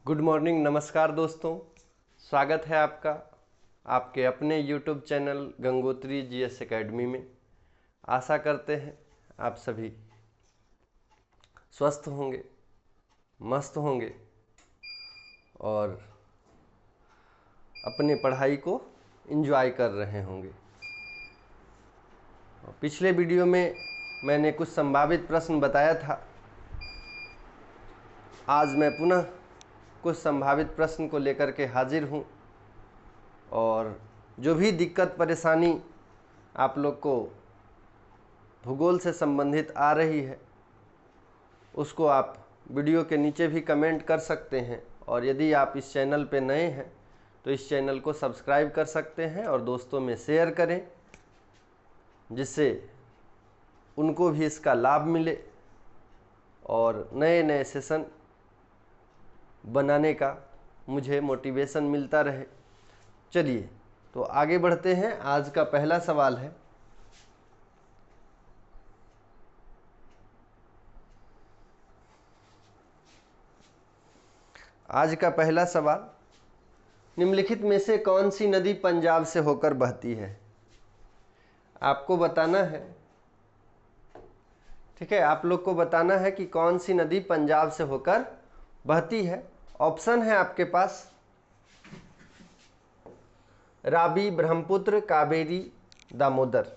Good morning, नमस्कार दोस्तों। स्वागत है आपका आपके अपने YouTube channel Gangotri GS academy में। आशा करते हैं आप सभी स्वस्थ होंगे, मस्त होंगे और अपने पढ़ाई को एंजॉय कर रहे होंगे। पिछले वीडियो में मैंने कुछ संभावित प्रश्न बताया था। आज मैं पुनः कुछ संभावित प्रश्न को लेकर के हाजिर हूँ और जो भी दिक्कत परेशानी आप लोग को भूगोल से संबंधित आ रही है उसको आप वीडियो के नीचे भी कमेंट कर सकते हैं। और यदि आप इस चैनल पे नए हैं तो इस चैनल को सब्सक्राइब कर सकते हैं और दोस्तों में शेयर करें, जिससे उनको भी इसका लाभ मिले और नए नए सेशन बनाने का मुझे मोटिवेशन मिलता रहे। चलिए तो आगे बढ़ते हैं। आज का पहला सवाल है, निम्नलिखित में से कौन सी नदी पंजाब से होकर बहती है? आपको बताना है, ठीक है, आप लोग को बताना है कि कौन सी नदी पंजाब से होकर बहती है। ऑप्शन है आपके पास रावी, ब्रह्मपुत्र, कावेरी, दामोदर।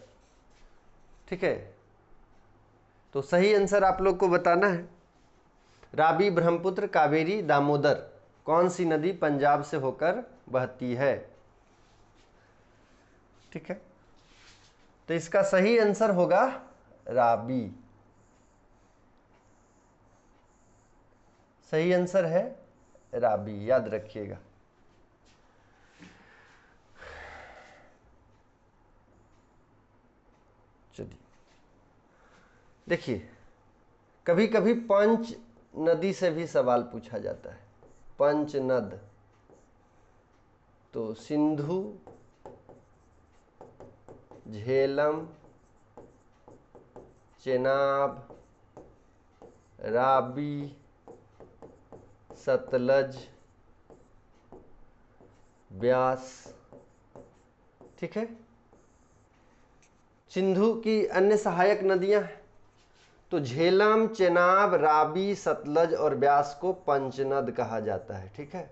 ठीक है, तो सही आंसर आप लोग को बताना है रावी, ब्रह्मपुत्र, कावेरी, दामोदर कौन सी नदी पंजाब से होकर बहती है। ठीक है, तो इसका सही आंसर होगा रावी। सही आंसर है रावी, याद रखिएगा। चलिए देखिए, कभी कभी पंच नदी से भी सवाल पूछा जाता है। पंच नद, तो सिंधु, झेलम, चेनाब, रावी, सतलज, ब्यास। ठीक है, सिंधु की अन्य सहायक नदियां हैं तो झेलम, चेनाब, रावी, सतलज और ब्यास को पंचनद कहा जाता है। ठीक है,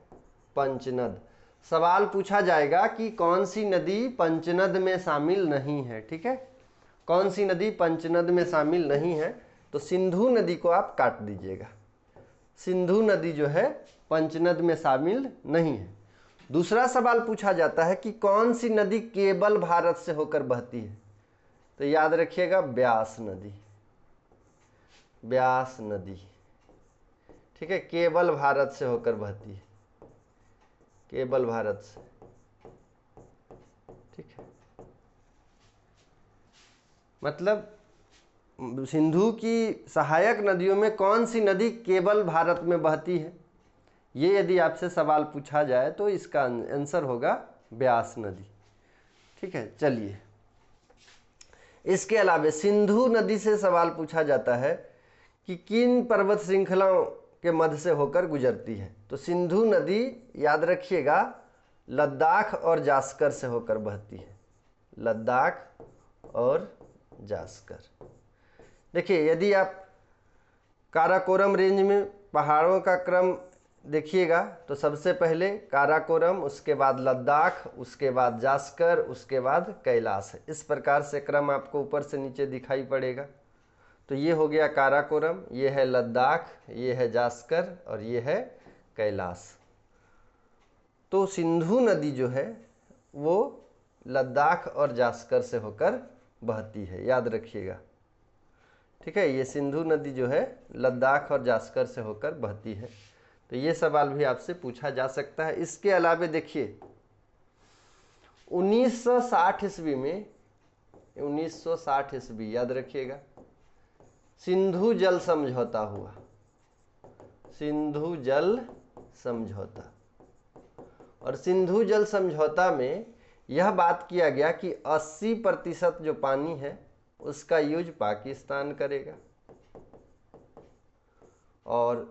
पंचनद। सवाल पूछा जाएगा कि कौन सी नदी पंचनद में शामिल नहीं है। ठीक है, कौन सी नदी पंचनद में शामिल नहीं है, तो सिंधु नदी को आप काट दीजिएगा। सिंधु नदी जो है पंचनद में शामिल नहीं है। दूसरा सवाल पूछा जाता है कि कौन सी नदी केवल भारत से होकर बहती है, तो याद रखिएगा ब्यास नदी। ब्यास नदी, ठीक है, केवल भारत से होकर बहती है, केवल भारत से। ठीक है, मतलब सिंधु की सहायक नदियों में कौन सी नदी केवल भारत में बहती है, ये यदि आपसे सवाल पूछा जाए तो इसका आंसर होगा ब्यास नदी। ठीक है, चलिए इसके अलावा सिंधु नदी से सवाल पूछा जाता है कि किन पर्वत श्रृंखलाओं के मध्य से होकर गुजरती है, तो सिंधु नदी याद रखिएगा लद्दाख और जास्कर से होकर बहती है। लद्दाख और जास्कर। देखिए, यदि आप काराकोरम रेंज में पहाड़ों का क्रम देखिएगा तो सबसे पहले काराकोरम, उसके बाद लद्दाख, उसके बाद जास्कर, उसके बाद कैलाश है। इस प्रकार से क्रम आपको ऊपर से नीचे दिखाई पड़ेगा। तो ये हो गया काराकोरम, ये है लद्दाख, ये है जास्कर और ये है कैलाश। तो सिंधु नदी जो है वो लद्दाख और जास्कर से होकर बहती है, याद रखिएगा। ठीक है, ये सिंधु नदी जो है लद्दाख और जास्कर से होकर बहती है। तो ये सवाल भी आपसे पूछा जा सकता है। इसके अलावा देखिए 1960 ईस्वी में, 1960 ईस्वी याद रखिएगा, सिंधु जल समझौता हुआ। सिंधु जल समझौता, और सिंधु जल समझौता में यह बात किया गया कि 80% जो पानी है उसका यूज पाकिस्तान करेगा और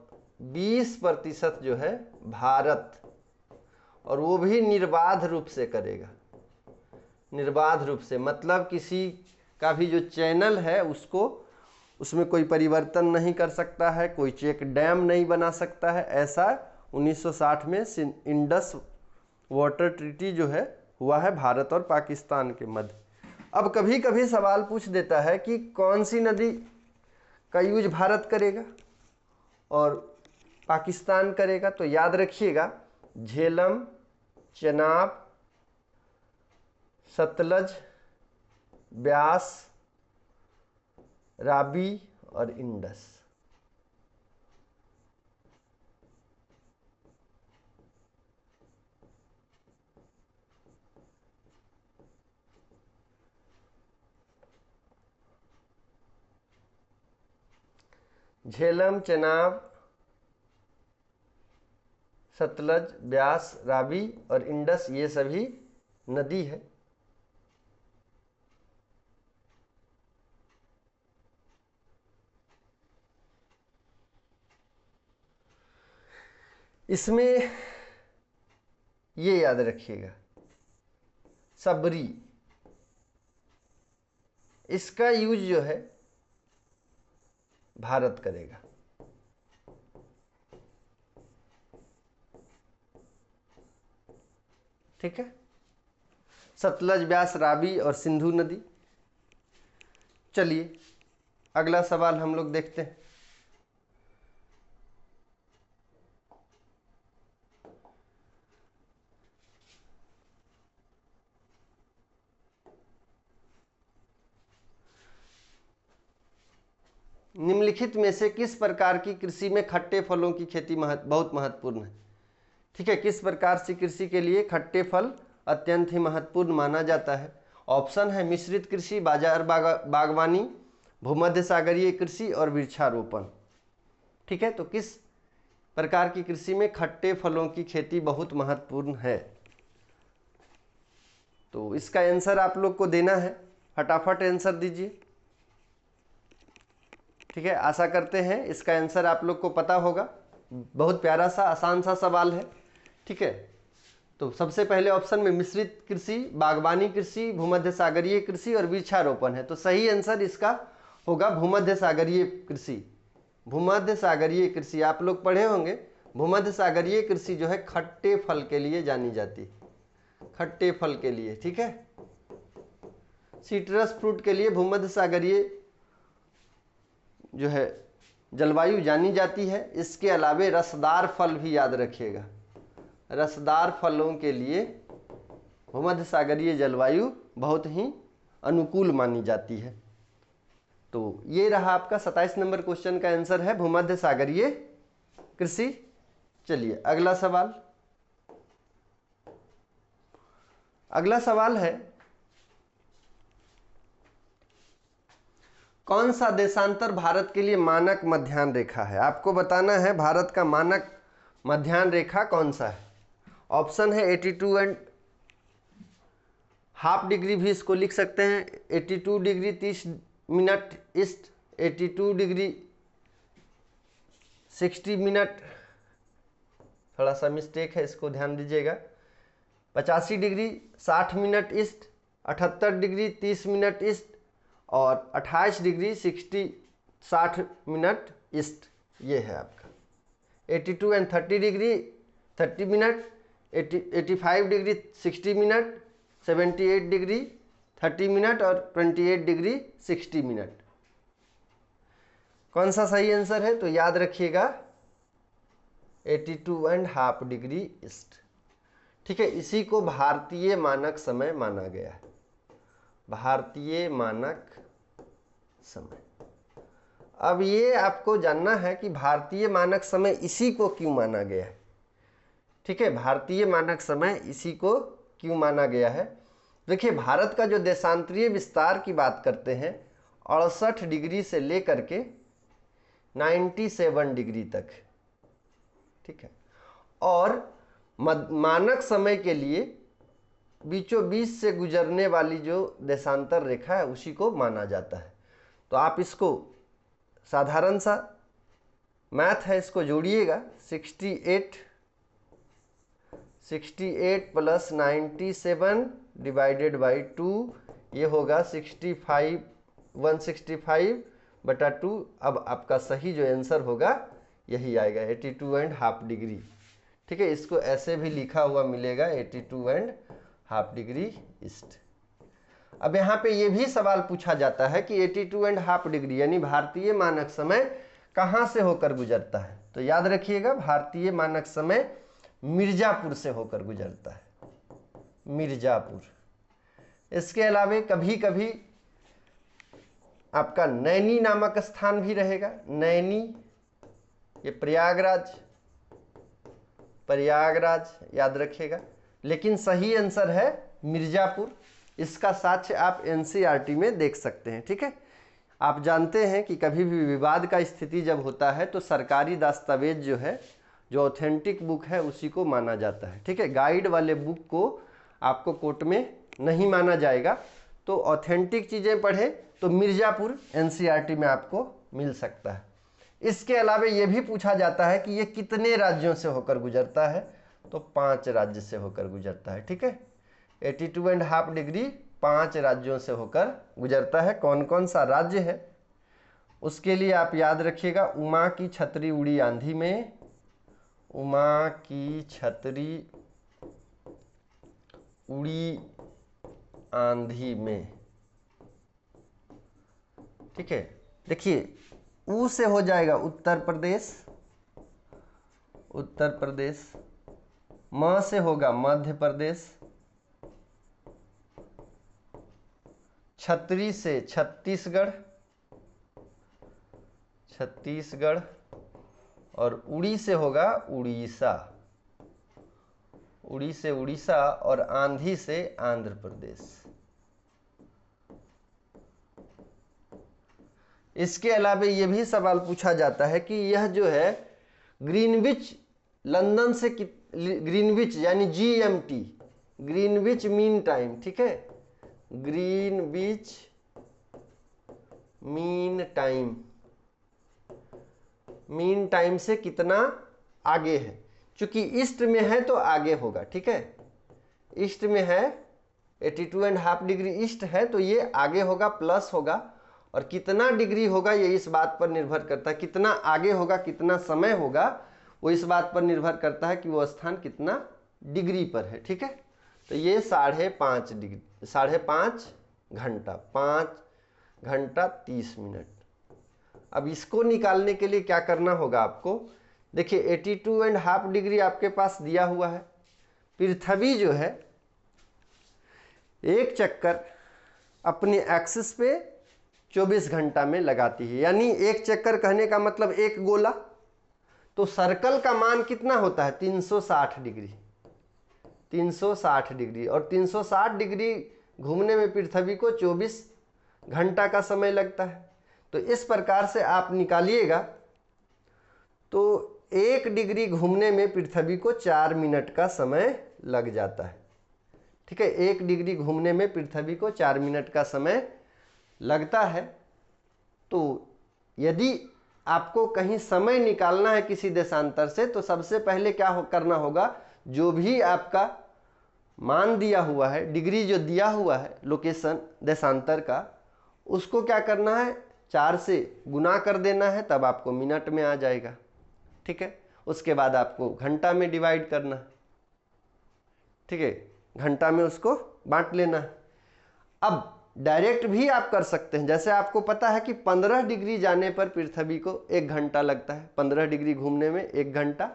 20% जो है भारत, और वो भी निर्बाध रूप से करेगा। निर्बाध रूप से मतलब किसी का भी जो चैनल है उसको, उसमें कोई परिवर्तन नहीं कर सकता है, कोई चेक डैम नहीं बना सकता है। ऐसा 1960 में इंडस वाटर ट्रीटी जो है हुआ है भारत और पाकिस्तान के मध्य। अब कभी कभी सवाल पूछ देता है कि कौन सी नदी का यूज भारत करेगा और पाकिस्तान करेगा, तो याद रखिएगा झेलम, चेनाब, सतलज, ब्यास, राबी और इंडस। झेलम, चेनाब, सतलज, ब्यास, राबी और इंडस ये सभी नदी है। इसमें ये याद रखिएगा सबरी, इसका यूज जो है भारत करेगा। ठीक है, सतलज, ब्यास, राबी और सिंधु नदी। चलिए अगला सवाल हम लोग देखते हैं। निम्नलिखित में से किस प्रकार की कृषि में खट्टे फलों की खेती बहुत महत्वपूर्ण है? ठीक है, किस प्रकार से कृषि के लिए खट्टे फल अत्यंत ही महत्वपूर्ण माना जाता है? ऑप्शन है मिश्रित कृषि, बाजार बागवानी, भूमध्य सागरीय कृषि और वृक्षारोपण। ठीक है, तो किस प्रकार की कृषि में खट्टे फलों की खेती बहुत महत्वपूर्ण है? तो इसका आंसर आप लोग को देना है, फटाफट आंसर दीजिए। ठीक है, आशा करते हैं इसका आंसर आप लोग को पता होगा। बहुत प्यारा सा आसान सा सवाल है। ठीक है, तो सबसे पहले ऑप्शन में मिश्रित कृषि, बागवानी कृषि, भूमध्य सागरीय कृषि और वृक्षारोपण है, तो सही आंसर इसका होगा भूमध्य सागरीय कृषि। भूमध्य सागरीय कृषि आप लोग पढ़े होंगे। भूमध्य सागरीय कृषि जो है खट्टे फल के लिए जानी जाती है, खट्टे फल के लिए। ठीक है, सिट्रस फ्रूट के लिए भूमध्य सागरीय जो है जलवायु जानी जाती है। इसके अलावे रसदार फल भी याद रखिएगा, रसदार फलों के लिए भूमध्य सागरीय जलवायु बहुत ही अनुकूल मानी जाती है। तो ये रहा आपका 27 नंबर क्वेश्चन का आंसर है भूमध्य सागरीय कृषि। चलिए अगला सवाल। अगला सवाल है कौन सा देशांतर भारत के लिए मानक मध्याह्न रेखा है? आपको बताना है भारत का मानक मध्याह्न रेखा कौन सा है। ऑप्शन है 82 एंड हाफ डिग्री, भी इसको लिख सकते हैं 82 degree 30 minute east, 82 degree 60 minute, थोड़ा सा मिस्टेक है इसको ध्यान दीजिएगा, 85 degree 60 minute east, 78 degree 30 minute east और 28 डिग्री 60 मिनट ईस्ट। ये है आपका 82 and 30 degree 30 minute, 85 degree 60 minute, 78 degree 30 minute और 28 डिग्री 60 मिनट। कौन सा सही आंसर है? तो याद रखिएगा 82 एंड हाफ डिग्री ईस्ट। ठीक है, इसी को भारतीय मानक समय माना गया है, भारतीय मानक समय। अब ये आपको जानना है कि भारतीय मानक समय इसी को क्यों माना गया है। ठीक है, भारतीय मानक समय इसी को क्यों माना गया है? देखिए, भारत का जो देशांतरीय विस्तार की बात करते हैं 68 डिग्री से लेकर के 97 डिग्री तक। ठीक है, और मानक समय के लिए बीचों बीच से गुजरने वाली जो देशांतर रेखा है उसी को माना जाता है। तो आप इसको साधारण सा मैथ है, इसको जोड़िएगा 68 68 प्लस 97 डिवाइडेड बाई 2, ये होगा 65 165/2। अब आपका सही जो आंसर होगा यही आएगा 82.5 डिग्री। ठीक है, इसको ऐसे भी लिखा हुआ मिलेगा 82.5 डिग्री ईस्ट। अब यहाँ पे ये भी सवाल पूछा जाता है कि 82.5 डिग्री यानी भारतीय मानक समय कहाँ से होकर गुजरता है। तो याद रखिएगा, भारतीय मानक समय मिर्जापुर से होकर गुजरता है, मिर्जापुर। इसके अलावा कभी कभी आपका नैनी नामक स्थान भी रहेगा, नैनी, ये प्रयागराज याद रखिएगा, लेकिन सही आंसर है मिर्जापुर। इसका साक्ष्य आप एनसीईआरटी में देख सकते हैं। ठीक है, आप जानते हैं कि कभी भी विवाद का स्थिति जब होता है तो सरकारी दस्तावेज जो है, जो ऑथेंटिक बुक है, उसी को माना जाता है। ठीक है, गाइड वाले बुक को आपको कोर्ट में नहीं माना जाएगा। तो ऑथेंटिक चीज़ें पढ़ें तो मिर्जापुर एनसीईआरटी में आपको मिल सकता है। इसके अलावा ये भी पूछा जाता है कि ये कितने राज्यों से होकर गुजरता है, तो 5 राज्य से होकर गुजरता है। ठीक है, 82.5 डिग्री 5 राज्यों से होकर गुजरता है। कौन कौन सा राज्य है उसके लिए आप याद रखिएगा, उमा की छतरी उड़ी आंधी में, उमा की छतरी उड़ी आंधी में। ठीक है, देखिए ऊ से हो जाएगा उत्तर प्रदेश, उत्तर प्रदेश। म से होगा मध्य प्रदेश, छतरी से छत्तीसगढ़, छत्तीसगढ़, और उड़ी से होगा उड़ीसा, उड़ी से उड़ीसा, और आंधी से आंध्र प्रदेश। इसके अलावा ये भी सवाल पूछा जाता है कि यह जो है ग्रीनविच, लंदन से ग्रीनविच यानी जीएमटी, ग्रीनविच मीन टाइम। ठीक है, Greenwich mean time, mean time से कितना आगे है। चूंकि ईस्ट में है तो आगे होगा। ठीक है, ईस्ट में है, 82.5 डिग्री ईस्ट है तो ये आगे होगा, प्लस होगा। और कितना डिग्री होगा ये इस बात पर निर्भर करता है, कितना आगे होगा, कितना समय होगा, वो इस बात पर निर्भर करता है कि वो स्थान कितना डिग्री पर है। ठीक है, तो ये 5.5 डिग्री, 5.5 घंटा, 5 घंटा 30 मिनट। अब इसको निकालने के लिए क्या करना होगा आपको, देखिए 82.5 डिग्री आपके पास दिया हुआ है। पृथ्वी जो है एक चक्कर अपने एक्सिस पे 24 घंटा में लगाती है, यानी एक चक्कर कहने का मतलब एक गोला। तो सर्कल का मान कितना होता है, 360 डिग्री, 360 डिग्री। और 360 डिग्री घूमने में पृथ्वी को 24 घंटा का समय लगता है। तो इस प्रकार से आप निकालिएगा तो 1 डिग्री घूमने में पृथ्वी को 4 मिनट का समय लग जाता है। ठीक है, 1 डिग्री घूमने में पृथ्वी को 4 मिनट का समय लगता है। तो यदि आपको कहीं समय निकालना है किसी देशांतर से, तो सबसे पहले क्या करना होगा, जो भी आपका मान दिया हुआ है, डिग्री जो दिया हुआ है लोकेशन देशांतर का, उसको क्या करना है, 4 से गुना कर देना है, तब आपको मिनट में आ जाएगा। ठीक है, उसके बाद आपको घंटा में डिवाइड करना है। ठीक है, घंटा में उसको बांट लेना है। अब डायरेक्ट भी आप कर सकते हैं, जैसे आपको पता है कि 15 डिग्री जाने पर पृथ्वी को 1 घंटा लगता है, 15 डिग्री घूमने में 1 घंटा।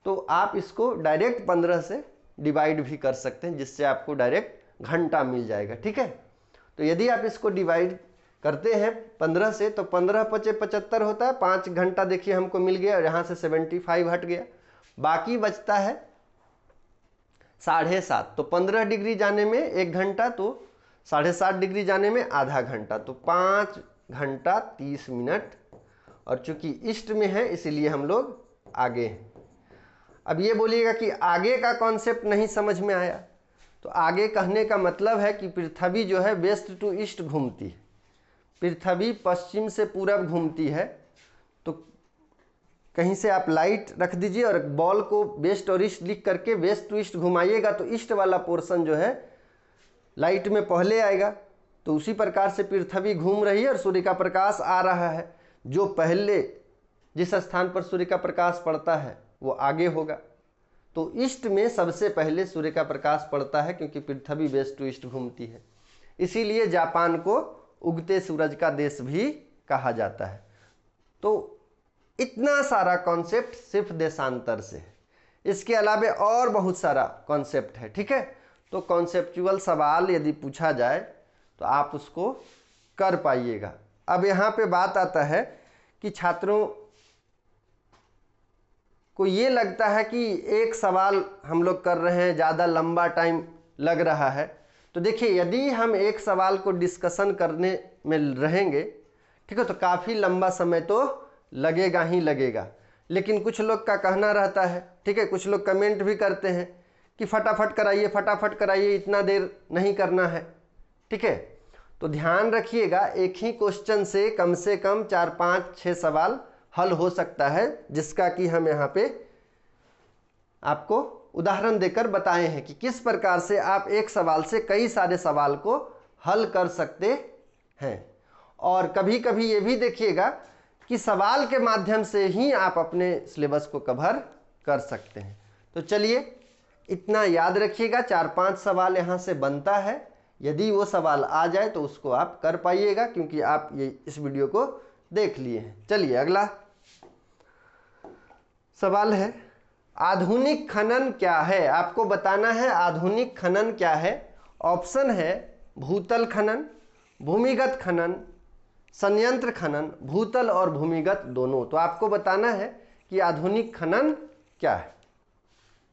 तो आप इसको डायरेक्ट 15 से डिवाइड भी कर सकते हैं, जिससे आपको डायरेक्ट घंटा मिल जाएगा। ठीक है, तो यदि आप इसको डिवाइड करते हैं 15 से, तो 15 × 5 = 75 होता है। 5 घंटा देखिए हमको मिल गया, और यहाँ से 75 हट गया, बाकी बचता है 7.5। तो 15 डिग्री जाने में 1 घंटा, तो 7.5 डिग्री जाने में आधा घंटा, तो 5 घंटा 30 मिनट। और चूंकि ईस्ट में है इसलिए हम लोग आगे हैं। अब ये बोलिएगा कि आगे का कॉन्सेप्ट नहीं समझ में आया। तो आगे कहने का मतलब है कि पृथ्वी जो है वेस्ट टू ईस्ट घूमती है, पृथ्वी पश्चिम से पूरब घूमती है। तो कहीं से आप लाइट रख दीजिए और बॉल को वेस्ट और ईस्ट लिख करके वेस्ट टू ईस्ट घुमाइएगा तो ईस्ट वाला पोर्शन जो है लाइट में पहले आएगा। तो उसी प्रकार से पृथ्वी घूम रही है और सूर्य का प्रकाश आ रहा है, जो पहले जिस स्थान पर सूर्य का प्रकाश पड़ता है वो आगे होगा। तो ईस्ट में सबसे पहले सूर्य का प्रकाश पड़ता है, क्योंकि पृथ्वी वेस्ट टू ईस्ट घूमती है। इसीलिए जापान को उगते सूरज का देश भी कहा जाता है। तो इतना सारा कॉन्सेप्ट सिर्फ देशांतर से है। इसके अलावा और बहुत सारा कॉन्सेप्ट है, ठीक है। तो कॉन्सेप्चुअल सवाल यदि पूछा जाए तो आप उसको कर पाइएगा। अब यहाँ पे बात आता है कि छात्रों को ये लगता है कि एक सवाल हम लोग कर रहे हैं, ज़्यादा लंबा टाइम लग रहा है। तो देखिए, यदि हम एक सवाल को डिस्कशन करने में रहेंगे, ठीक है, तो काफ़ी लंबा समय तो लगेगा ही लगेगा। लेकिन कुछ लोग का कहना रहता है, ठीक है, कुछ लोग कमेंट भी करते हैं कि फटाफट कराइए, इतना देर नहीं करना है, ठीक है। तो ध्यान रखिएगा, एक ही क्वेश्चन से कम 4, 5, 6 सवाल हल हो सकता है, जिसका कि हम यहाँ पे आपको उदाहरण देकर बताए हैं कि किस प्रकार से आप एक सवाल से कई सारे सवाल को हल कर सकते हैं। और कभी कभी ये भी देखिएगा कि सवाल के माध्यम से ही आप अपने सिलेबस को कवर कर सकते हैं। तो चलिए, इतना याद रखिएगा, 4-5 सवाल यहाँ से बनता है। यदि वो सवाल आ जाए तो उसको आप कर पाइएगा, क्योंकि आप ये इस वीडियो को देख लिए हैं। चलिए, अगला सवाल है, आधुनिक खनन क्या है? आपको बताना है आधुनिक खनन क्या है। ऑप्शन है भूतल खनन, भूमिगत खनन, संयंत्र खनन, भूतल और भूमिगत दोनों। तो आपको बताना है कि आधुनिक खनन क्या है,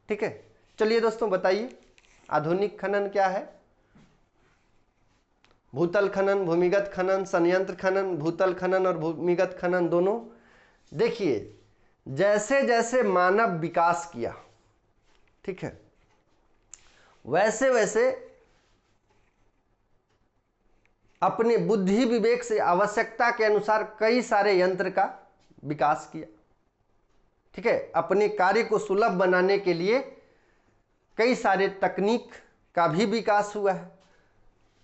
ठीक है। चलिए दोस्तों, बताइए आधुनिक खनन क्या है। भूतल खनन, भूमिगत खनन, संयंत्र खनन, भूतल खनन और भूमिगत खनन दोनों। देखिए, जैसे जैसे मानव विकास किया, ठीक है, वैसे वैसे अपने बुद्धि विवेक से आवश्यकता के अनुसार कई सारे यंत्र का विकास किया, ठीक है। अपने कार्य को सुलभ बनाने के लिए कई सारे तकनीक का भी विकास हुआ है।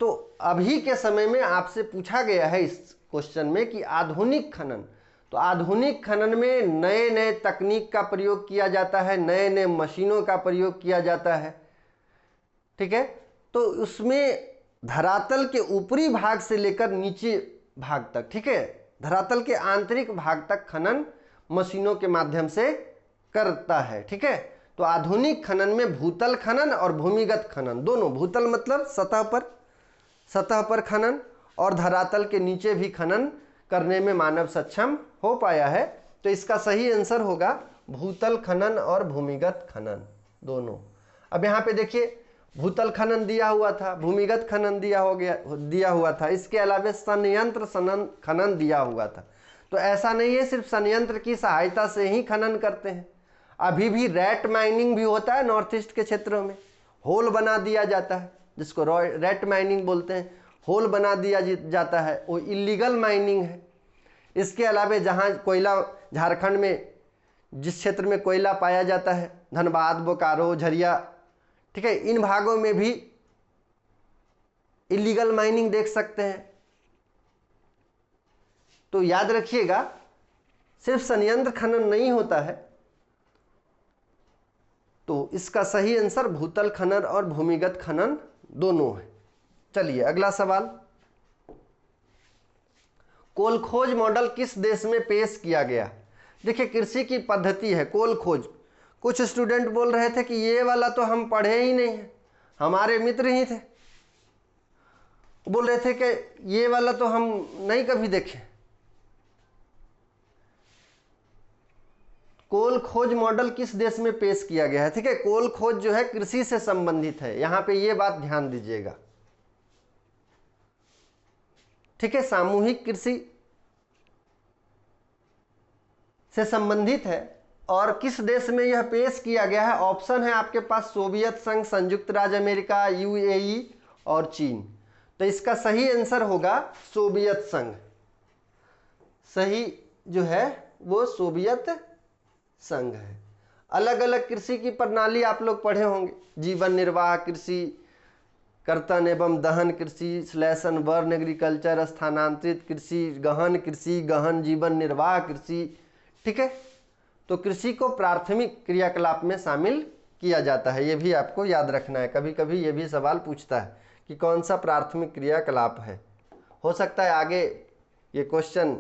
तो अभी के समय में आपसे पूछा गया है इस क्वेश्चन में कि आधुनिक खनन, तो आधुनिक खनन में नए नए तकनीक का प्रयोग किया जाता है, नए नए मशीनों का प्रयोग किया जाता है, ठीक है। तो उसमें धरातल के ऊपरी भाग से लेकर नीचे भाग तक, ठीक है, धरातल के आंतरिक भाग तक खनन मशीनों के माध्यम से करता है, ठीक है। तो आधुनिक खनन में भूतल खनन और भूमिगत खनन दोनों, भूतल मतलब सतह पर खनन, और धरातल के नीचे भी खनन करने में मानव सक्षम हो पाया है। तो इसका सही आंसर होगा भूतल खनन और भूमिगत खनन दोनों। अब यहाँ पे देखिए, भूतल खनन दिया हुआ था, भूमिगत खनन दिया हुआ था, इसके अलावा संयंत्र खनन दिया हुआ था। तो ऐसा नहीं है सिर्फ संयंत्र की सहायता से ही खनन करते हैं, अभी भी रैट माइनिंग भी होता है। नॉर्थ ईस्ट के क्षेत्रों में होल बना दिया जाता है, जिसको रैट माइनिंग बोलते हैं, होल बना दिया जाता है, वो इलीगल माइनिंग है। इसके अलावा जहाँ कोयला, झारखंड में जिस क्षेत्र में कोयला पाया जाता है, धनबाद, बोकारो, झरिया, ठीक है, इन भागों में भी इलीगल माइनिंग देख सकते हैं। तो याद रखिएगा, सिर्फ संयंत्र खनन नहीं होता है। तो इसका सही आंसर भूतल खनन और भूमिगत खनन दोनों है। चलिए, अगला सवाल, कोल खोज मॉडल किस देश में पेश किया गया? देखिए, कृषि की पद्धति है कोल खोज। कुछ स्टूडेंट बोल रहे थे कि ये वाला तो हम पढ़े ही नहीं है, हमारे मित्र ही थे, बोल रहे थे कि ये वाला तो हम नहीं कभी देखे। कोल खोज मॉडल किस देश में पेश किया गया है? ठीक है, कोल खोज जो है कृषि से संबंधित है, यहां पे ये बात ध्यान दीजिएगा, ठीक है, सामूहिक कृषि से संबंधित है। और किस देश में यह पेश किया गया है? ऑप्शन है आपके पास सोवियत संघ, संयुक्त राज्य अमेरिका, यूएई और चीन। तो इसका सही आंसर होगा सोवियत संघ। सही जो है वो सोवियत संघ है। अलग अलग कृषि की प्रणाली आप लोग पढ़े होंगे, जीवन निर्वाह कृषि, कर्तन एवं दहन कृषि, श्लेषण बर्न एग्रीकल्चर, स्थानांतरित कृषि, गहन जीवन निर्वाह कृषि। ठीक है, तो कृषि को प्राथमिक क्रियाकलाप में शामिल किया जाता है, ये भी आपको याद रखना है। कभी कभी ये भी सवाल पूछता है कि कौन सा प्राथमिक क्रियाकलाप है, हो सकता है आगे ये क्वेश्चन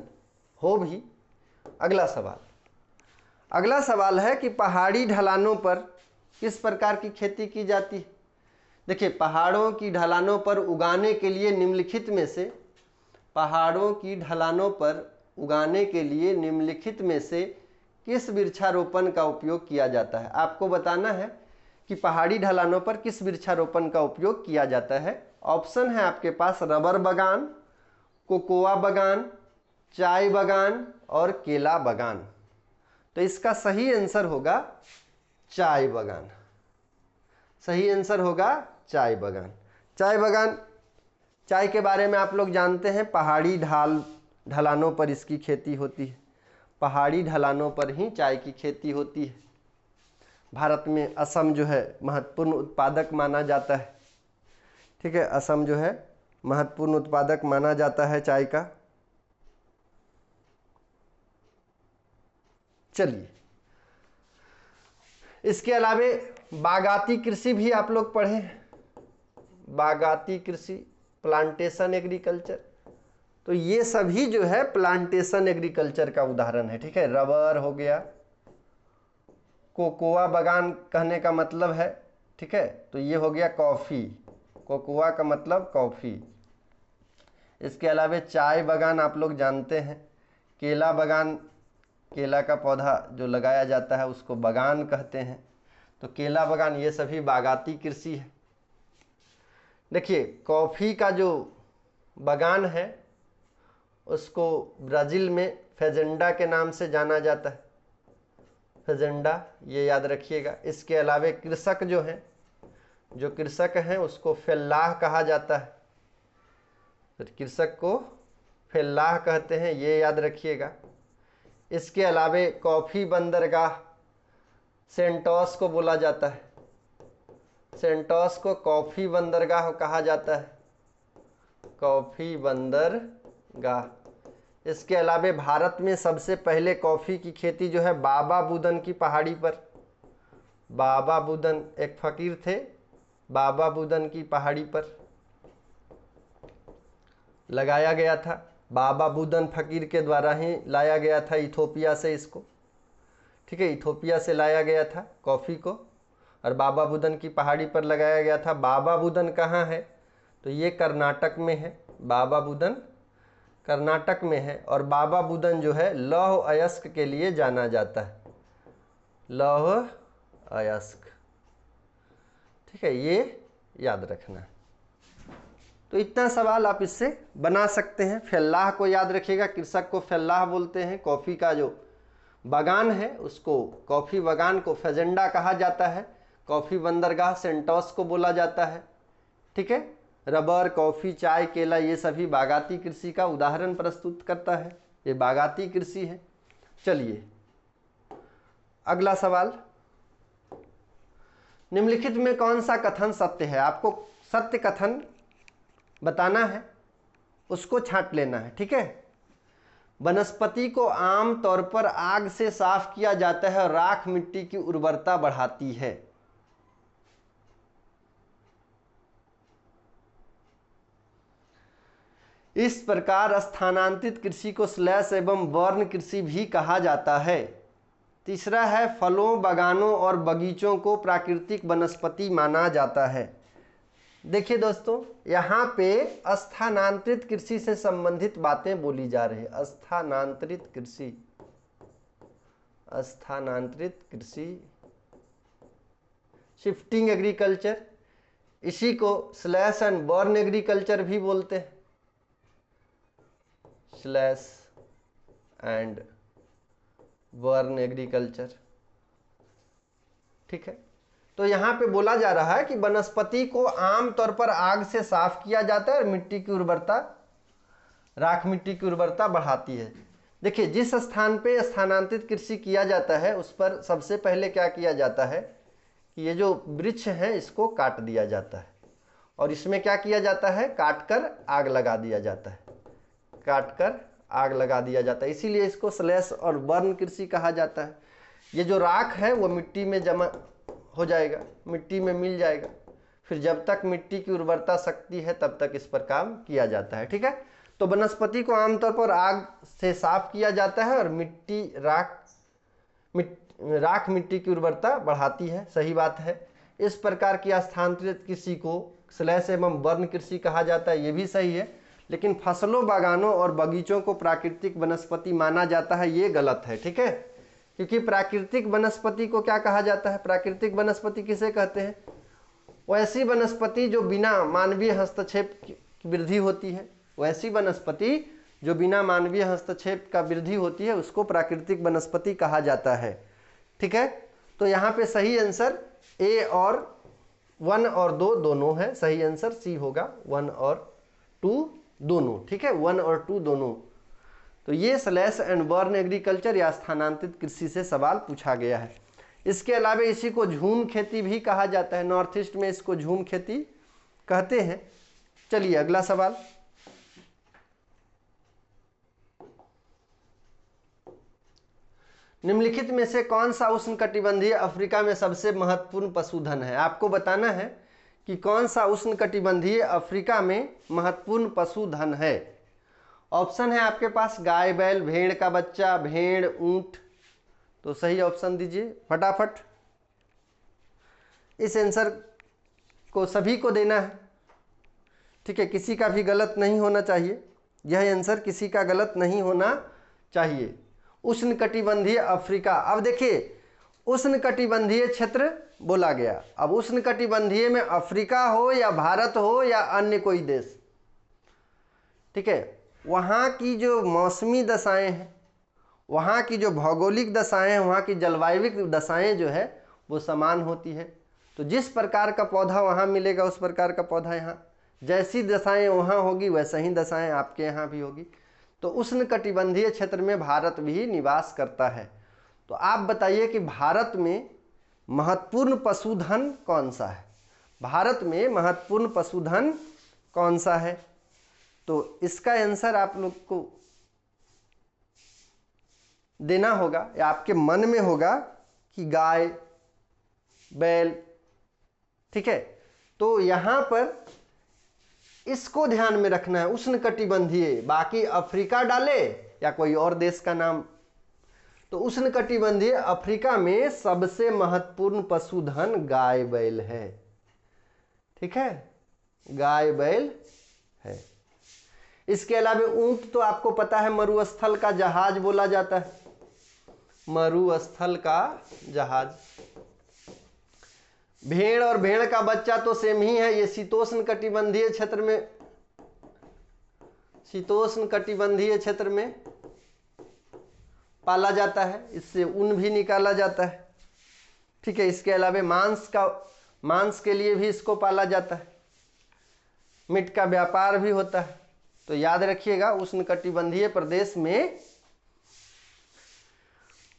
हो भी। अगला सवाल है कि पहाड़ी ढलानों पर किस प्रकार की खेती की जाती है। देखिए, पहाड़ों की ढलानों पर उगाने के लिए निम्नलिखित में से, पहाड़ों की ढलानों पर उगाने के लिए निम्नलिखित में से किस वृक्षारोपण का उपयोग किया जाता है। आपको बताना है कि पहाड़ी ढलानों पर किस वृक्षारोपण का उपयोग किया जाता है। ऑप्शन है आपके पास रबर बागान, कोकोआ बागान, चाय बागान और केला बागान। तो इसका सही आंसर होगा चाय बागान। सही आंसर होगा चाय बागान। चाय बागान, चाय के बारे में आप लोग जानते हैं, पहाड़ी ढलानों पर इसकी खेती होती है। पहाड़ी ढलानों पर ही चाय की खेती होती है। भारत में असम जो है महत्वपूर्ण उत्पादक माना जाता है। ठीक है, असम जो है महत्वपूर्ण उत्पादक माना जाता है चाय का। चलिए, इसके अलावे बागाती कृषि भी आप लोग पढ़े हैं। बागाती कृषि, प्लांटेशन एग्रीकल्चर, तो ये सभी जो है प्लांटेशन एग्रीकल्चर का उदाहरण है। ठीक है, रबर हो गया, कोकोआ बागान कहने का मतलब है, ठीक है, तो ये हो गया कॉफ़ी, कोकोआ का मतलब कॉफ़ी। इसके अलावे चाय बागान आप लोग जानते हैं, केला बागान, केला का पौधा जो लगाया जाता है उसको बागान कहते हैं, तो केला बागान, ये सभी बागाती कृषि है। देखिए, कॉफ़ी का जो बागान है उसको ब्राज़ील में फेजेंडा के नाम से जाना जाता है, फेजेंडा, ये याद रखिएगा। इसके अलावे कृषक जो हैं, जो कृषक हैं उसको फेल्लाह कहा जाता है, तो कृषक को फेल्लाह कहते हैं, ये याद रखिएगा। इसके अलावे कॉफ़ी बंदरगाह, सेंटोस को बोला जाता है, सेंटोस को कॉफ़ी बंदरगाह कहा जाता है, कॉफ़ी बंदरगाह। इसके अलावे भारत में सबसे पहले कॉफ़ी की खेती जो है बाबा बुदन की पहाड़ी पर, बाबा बुदन एक फकीर थे, बाबा बुदन की पहाड़ी पर लगाया गया था। बाबा बुदन फकीर के द्वारा ही लाया गया था इथोपिया से इसको। ठीक है, इथोपिया से लाया गया था कॉफ़ी को और बाबा बुदन की पहाड़ी पर लगाया गया था। बाबा बुदन कहाँ है, तो ये कर्नाटक में है, बाबा बुदन कर्नाटक में है। और बाबा बुदन जो है लौह अयस्क के लिए जाना जाता है, लौह अयस्क। ठीक है, ये याद रखना है। तो इतना सवाल आप इससे बना सकते हैं। फेल्लाह को याद रखिएगा, कृषक को फेल्लाह बोलते हैं। कॉफ़ी का जो बागान है उसको, कॉफ़ी बागान को फेजेंडा कहा जाता है। कॉफ़ी बंदरगाह सेंटोस को बोला जाता है। ठीक है, रबर, कॉफ़ी, चाय, केला, ये सभी बागाती कृषि का उदाहरण प्रस्तुत करता है, ये बागाती कृषि है। चलिए, अगला सवाल, निम्नलिखित में कौन सा कथन सत्य है। आपको सत्य कथन बताना है, उसको छांट लेना है। ठीक है, वनस्पति को आम तौर पर आग से साफ किया जाता है और राख मिट्टी की उर्वरता बढ़ाती है। इस प्रकार स्थानांतरित कृषि को स्लैश एवं बर्न कृषि भी कहा जाता है। तीसरा है, फलों, बागानों और बगीचों को प्राकृतिक वनस्पति माना जाता है। देखिए दोस्तों, यहाँ पे स्थानांतरित कृषि से संबंधित बातें बोली जा रही है। स्थानांतरित कृषि, स्थानांतरित कृषि, शिफ्टिंग एग्रीकल्चर, इसी को स्लैश एंड बर्न एग्रीकल्चर भी बोलते हैं, स्लैश एंड बर्न एग्रीकल्चर। ठीक है, तो यहाँ पे बोला जा रहा है कि वनस्पति को आमतौर पर आग से साफ किया जाता है और मिट्टी की उर्वरता, राख मिट्टी की उर्वरता बढ़ाती है। देखिए, जिस स्थान पे स्थानांतरित कृषि किया जाता है उस पर सबसे पहले क्या किया जाता है कि ये जो वृक्ष है इसको काट दिया जाता है, और इसमें क्या किया जाता है, काटकर आग लगा दिया जाता है, काटकर आग लगा दिया जाता है। इसीलिए इसको स्लैश और बर्न कृषि कहा जाता है। ये जो राख है वो मिट्टी में जमा हो जाएगा, मिट्टी में मिल जाएगा, फिर जब तक मिट्टी की उर्वरता शक्ति है तब तक इस पर काम किया जाता है। ठीक है, तो वनस्पति को आमतौर पर आग से साफ किया जाता है और राख मिट्टी की उर्वरता बढ़ाती है। सही बात है। इस प्रकार की स्थानांतरित कृषि को स्लैश एवं बर्न कृषि कहा जाता है, ये भी सही है। लेकिन फसलों, बागानों और बगीचों को प्राकृतिक वनस्पति माना जाता है, ये गलत है। ठीक है, क्योंकि प्राकृतिक वनस्पति को क्या कहा जाता है, प्राकृतिक वनस्पति किसे कहते हैं, वैसी वनस्पति जो बिना मानवीय हस्तक्षेप की वृद्धि होती है, वैसी वनस्पति जो बिना मानवीय हस्तक्षेप का वृद्धि होती है उसको प्राकृतिक वनस्पति कहा जाता है। ठीक है, तो यहाँ पे सही आंसर ए और 1 और 2 दोनों है। सही आंसर सी होगा, 1 और 2 दोनों। ठीक है, 1 और 2 दोनों। तो ये स्लैश एंड बर्न एग्रीकल्चर या स्थानांतरित कृषि से सवाल पूछा गया है। इसके अलावा इसी को झूम खेती भी कहा जाता है, नॉर्थ ईस्ट में इसको झूम खेती कहते हैं। चलिए अगला सवाल। निम्नलिखित में से कौन सा उष्णकटिबंधीय अफ्रीका में सबसे महत्वपूर्ण पशुधन है? आपको बताना है कि कौन सा उष्णकटिबंधीय अफ्रीका में महत्वपूर्ण पशुधन है। ऑप्शन है आपके पास गाय, बैल, भेड़ का बच्चा, भेड़, ऊंट। तो सही ऑप्शन दीजिए फटाफट। इस आंसर को सभी को देना है। ठीक है, किसी का भी गलत नहीं होना चाहिए, यह आंसर किसी का गलत नहीं होना चाहिए। उष्णकटिबंधीय अफ्रीका, अब देखिए उष्णकटिबंधीय क्षेत्र बोला गया, अब उष्णकटिबंधीय में अफ्रीका हो या भारत हो या अन्य कोई देश, ठीक है, वहाँ की जो मौसमी दशाएं हैं, वहाँ की जो भौगोलिक दशाएं हैं, वहाँ की जलवायविक दशाएं जो है वो समान होती है। तो जिस प्रकार का पौधा वहाँ मिलेगा उस प्रकार का पौधा यहाँ, जैसी दशाएं वहाँ होगी वैसा ही दशाएं आपके यहाँ भी होगी। तो उष्णकटिबंधीय क्षेत्र में भारत भी निवास करता है। तो आप बताइए कि भारत में महत्वपूर्ण पशुधन कौन सा है? भारत में महत्वपूर्ण पशुधन कौन सा है? तो इसका आंसर आप लोग को देना होगा या आपके मन में होगा कि गाय, बैल। ठीक है, तो यहाँ पर इसको ध्यान में रखना है, उष्णकटिबंधीय, बाकी अफ्रीका डाले या कोई और देश का नाम। तो उष्णकटिबंधीय अफ्रीका में सबसे महत्वपूर्ण पशुधन गाय बैल है। ठीक है, गाय बैल है। इसके अलावा ऊंट तो आपको पता है मरुस्थल का जहाज बोला जाता है, मरुस्थल का जहाज। भेड़ और भेड़ का बच्चा तो सेम ही है, ये शीतोष्ण कटिबंधीय क्षेत्र में, शीतोष्ण कटिबंधीय क्षेत्र में पाला जाता है, इससे ऊन भी निकाला जाता है। ठीक है, इसके अलावा मांस के लिए भी इसको पाला जाता है, मीट का व्यापार भी होता है। तो याद रखिएगा उष्णकटिबंधीय प्रदेश में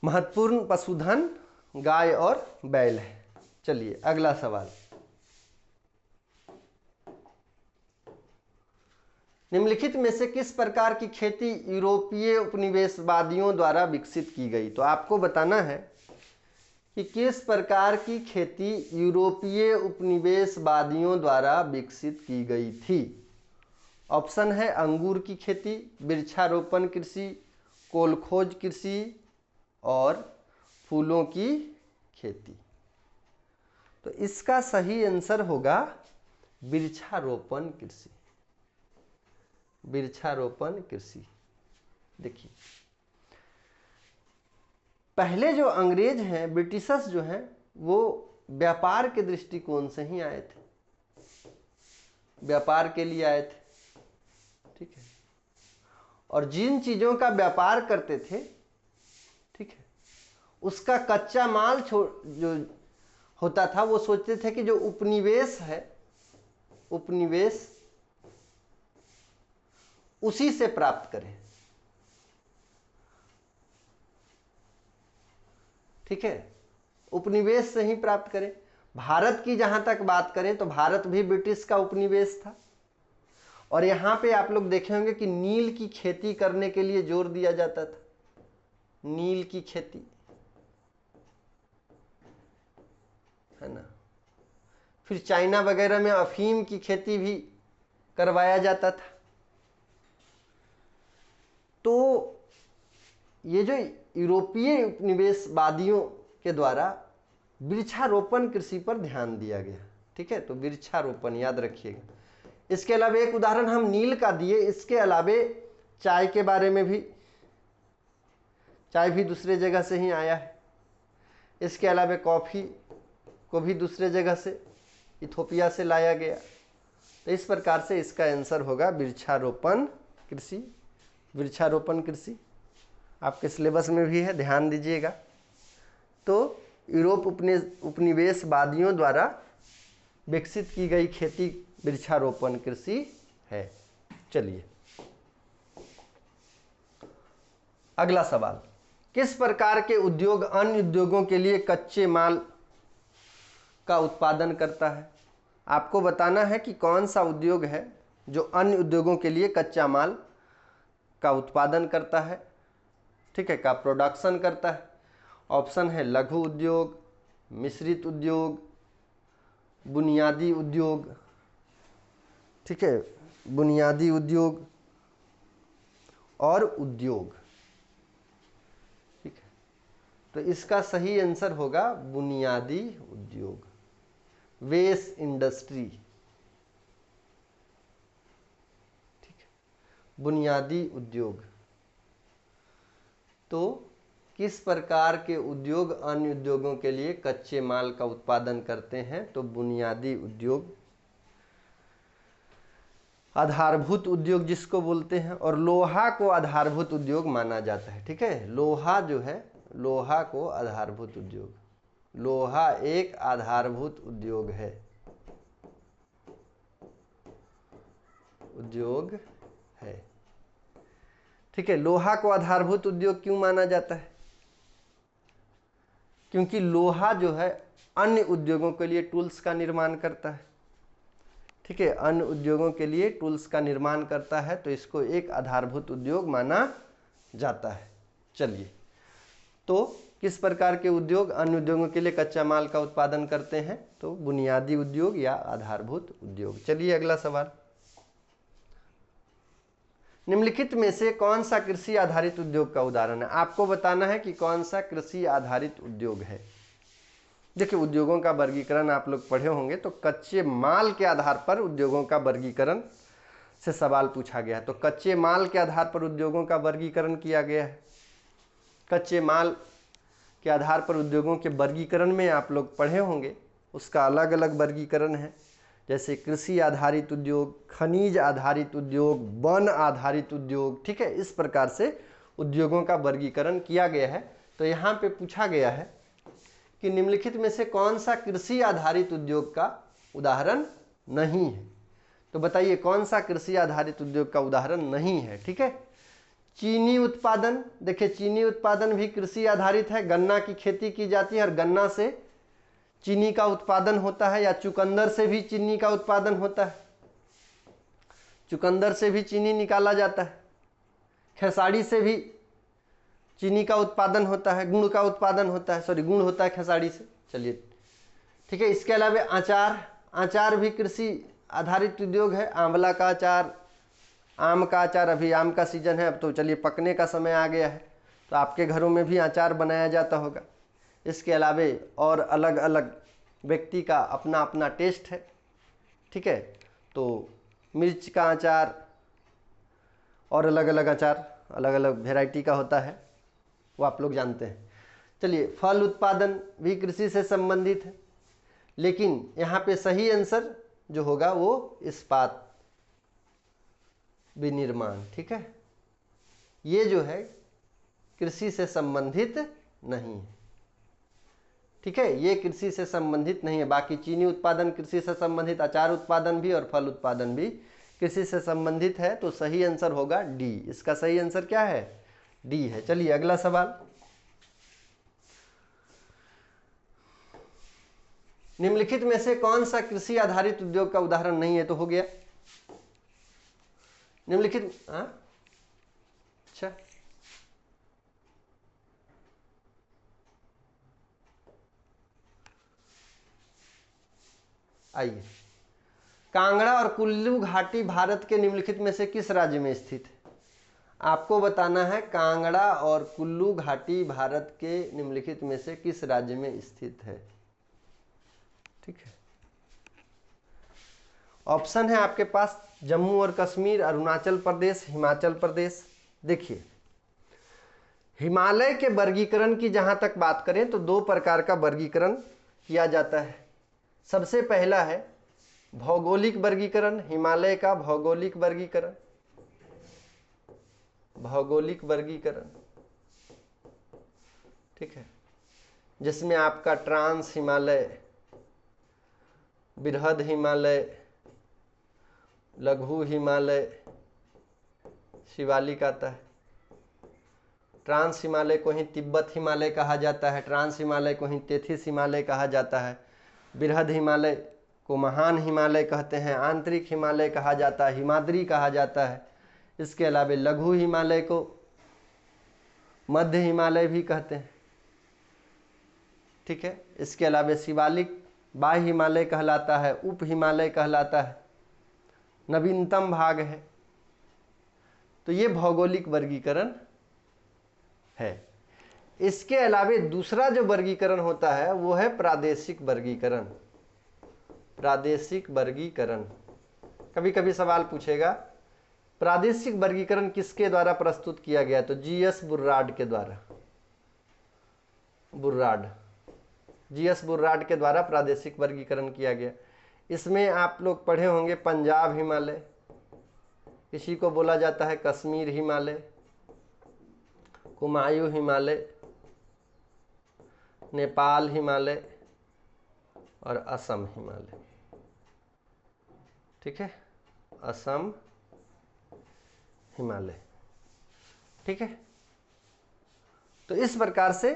महत्वपूर्ण पशुधन गाय और बैल है। चलिए अगला सवाल। निम्नलिखित में से किस प्रकार की खेती यूरोपीय उपनिवेशवादियों द्वारा विकसित की गई? तो आपको बताना है कि किस प्रकार की खेती यूरोपीय उपनिवेशवादियों द्वारा विकसित की गई थी। ऑप्शन है अंगूर की खेती, वृक्षारोपण कृषि, कोलखोज कृषि और फूलों की खेती। तो इसका सही आंसर होगा वृक्षारोपण कृषि, वृक्षारोपण कृषि। देखिए पहले जो अंग्रेज हैं, ब्रिटिशर्स जो हैं, वो व्यापार के दृष्टिकोण से ही आए थे, व्यापार के लिए आए थे। ठीक है, और जिन चीजों का व्यापार करते थे, ठीक है, उसका कच्चा माल जो होता था वो सोचते थे कि जो उपनिवेश है, उपनिवेश उसी से प्राप्त करें। ठीक है, उपनिवेश से ही प्राप्त करें। भारत की जहां तक बात करें तो भारत भी ब्रिटिश का उपनिवेश था। और यहां पे आप लोग देखे होंगे कि नील की खेती करने के लिए जोर दिया जाता था, नील की खेती, है ना। फिर चाइना वगैरह में अफीम की खेती भी करवाया जाता था। तो ये जो यूरोपीय उपनिवेशवादियों के द्वारा वृक्षारोपण कृषि पर ध्यान दिया गया, ठीक है, तो वृक्षारोपण याद रखिएगा। इसके अलावा एक उदाहरण हम नील का दिए, इसके अलावा चाय के बारे में भी, चाय भी दूसरे जगह से ही आया है। इसके अलावा कॉफ़ी को भी दूसरे जगह से, इथोपिया से लाया गया। तो इस प्रकार से इसका आंसर होगा वृक्षारोपण कृषि। वृक्षारोपण कृषि आपके सिलेबस में भी है, ध्यान दीजिएगा। तो यूरोप उपनिवेशवादियों द्वारा विकसित की गई खेती वृक्षारोपण कृषि है। चलिए अगला सवाल, किस प्रकार के उद्योग अन्य उद्योगों के लिए कच्चे माल का उत्पादन करता है? आपको बताना है कि कौन सा उद्योग है जो अन्य उद्योगों के लिए कच्चा माल का उत्पादन करता है, ठीक है, का प्रोडक्शन करता है। ऑप्शन है लघु उद्योग, मिश्रित उद्योग, बुनियादी उद्योग, ठीक है, बुनियादी उद्योग और उद्योग, ठीक है। तो इसका सही आंसर होगा बुनियादी उद्योग, बेस इंडस्ट्री, ठीक है, बुनियादी उद्योग। तो किस प्रकार के उद्योग अन्य उद्योगों के लिए कच्चे माल का उत्पादन करते हैं? तो बुनियादी उद्योग, आधारभूत उद्योग जिसको बोलते हैं, और लोहा को आधारभूत उद्योग माना जाता है, ठीक है। लोहा जो है, लोहा को आधारभूत उद्योग, लोहा एक आधारभूत उद्योग है, उद्योग है, ठीक है। लोहा को आधारभूत उद्योग क्यों माना जाता है? क्योंकि लोहा जो है अन्य उद्योगों के लिए टूल्स का निर्माण करता है, ठीक है, अन्य उद्योगों के लिए टूल्स का निर्माण करता है, तो इसको एक आधारभूत उद्योग माना जाता है। चलिए, तो किस प्रकार के उद्योग अन्य उद्योगों के लिए कच्चा माल का उत्पादन करते हैं? तो बुनियादी उद्योग या आधारभूत उद्योग। चलिए अगला सवाल, निम्नलिखित में से कौन सा कृषि आधारित उद्योग का उदाहरण है? आपको बताना है कि कौन सा कृषि आधारित उद्योग है। देखिए, उद्योगों का वर्गीकरण आप लोग पढ़े होंगे, तो कच्चे माल के आधार पर उद्योगों का वर्गीकरण से सवाल पूछा गया है। तो कच्चे माल के आधार पर उद्योगों का वर्गीकरण किया गया है। कच्चे माल के आधार पर उद्योगों के वर्गीकरण में आप लोग पढ़े होंगे, उसका अलग अलग वर्गीकरण है, जैसे कृषि आधारित उद्योग, खनिज आधारित उद्योग, वन आधारित उद्योग, ठीक है। इस प्रकार से उद्योगों का वर्गीकरण किया गया है। तो यहाँ पे पूछा गया है कि निम्नलिखित में से कौन सा कृषि आधारित उद्योग का उदाहरण नहीं है? तो बताइए कौन सा कृषि आधारित उद्योग का उदाहरण नहीं है, ठीक है। चीनी उत्पादन, देखिए चीनी उत्पादन भी कृषि आधारित है, गन्ना की खेती की जाती है और गन्ना से चीनी का उत्पादन होता है, या चुकंदर से भी चीनी का उत्पादन होता है, चुकंदर से भी चीनी निकाला जाता है, खेसारी से भी चीनी का उत्पादन होता है, गुड़ का उत्पादन होता है, सॉरी गुड़ होता है खेसारी से। चलिए ठीक है। इसके अलावा अचार, अचार भी कृषि आधारित उद्योग है, आंवला का अचार, आम का अचार, अभी आम का सीजन है, अब तो चलिए पकने का समय आ गया है, तो आपके घरों में भी अचार बनाया जाता होगा। इसके अलावा और अलग अलग व्यक्ति का अपना अपना टेस्ट है, ठीक है। तो मिर्च का अचार और अलग अलग अचार अलग अलग वेराइटी का होता है, वो आप लोग जानते हैं। चलिए, फल उत्पादन भी कृषि से संबंधित है, लेकिन यहाँ पे सही आंसर जो होगा वो इस्पात विनिर्माण, ठीक है। ये जो है कृषि से संबंधित नहीं है, ठीक है, ये कृषि से संबंधित नहीं है। बाकी चीनी उत्पादन कृषि से संबंधित, अचार उत्पादन भी और फल उत्पादन भी कृषि से संबंधित है। तो सही आंसर होगा डी। इसका सही आंसर क्या है? डी है। चलिए अगला सवाल, निम्नलिखित में से कौन सा कृषि आधारित उद्योग का उदाहरण नहीं है? तो हो गया निम्नलिखित। अच्छा, आइए, कांगड़ा और कुल्लू घाटी भारत के निम्नलिखित में से किस राज्य में स्थित है? आपको बताना है कांगड़ा और कुल्लू घाटी भारत के निम्नलिखित में से किस राज्य में स्थित है। ठीक है, ऑप्शन है आपके पास जम्मू और कश्मीर, अरुणाचल प्रदेश, हिमाचल प्रदेश। देखिए, हिमालय के वर्गीकरण की जहां तक बात करें तो दो प्रकार का वर्गीकरण किया जाता है। सबसे पहला है भौगोलिक वर्गीकरण, हिमालय का भौगोलिक वर्गीकरण, भौगोलिक वर्गीकरण, ठीक है, जिसमें आपका ट्रांस हिमालय, बृहद हिमालय, लघु हिमालय, शिवालिक आता है। ट्रांस हिमालय को ही तिब्बत हिमालय कहा जाता है, ट्रांस हिमालय को ही तेथिस हिमालय कहा जाता है, बृहद हिमालय को महान हिमालय कहते हैं, आंतरिक हिमालय कहा जाता है, हिमाद्री कहा जाता है। इसके अलावा लघु हिमालय को मध्य हिमालय भी कहते हैं। ठीक है, इसके अलावा शिवालिक बाह्य हिमालय कहलाता है, उप हिमालय कहलाता है, नवीनतम भाग है। तो ये भौगोलिक वर्गीकरण है। इसके अलावा दूसरा जो वर्गीकरण होता है वो है प्रादेशिक वर्गीकरण। प्रादेशिक वर्गीकरण, कभी कभी सवाल पूछेगा प्रादेशिक वर्गीकरण किसके द्वारा प्रस्तुत किया गया? तो जीएस बुर्राड के द्वारा, बुर्राड, जीएस बुर्राड के द्वारा प्रादेशिक वर्गीकरण किया गया। इसमें आप लोग पढ़े होंगे पंजाब हिमालय, इसी को बोला जाता है कश्मीर हिमालय, कुमायूं हिमालय, नेपाल हिमालय और असम हिमालय। ठीक है, असम हिमालय। ठीक है, तो इस प्रकार से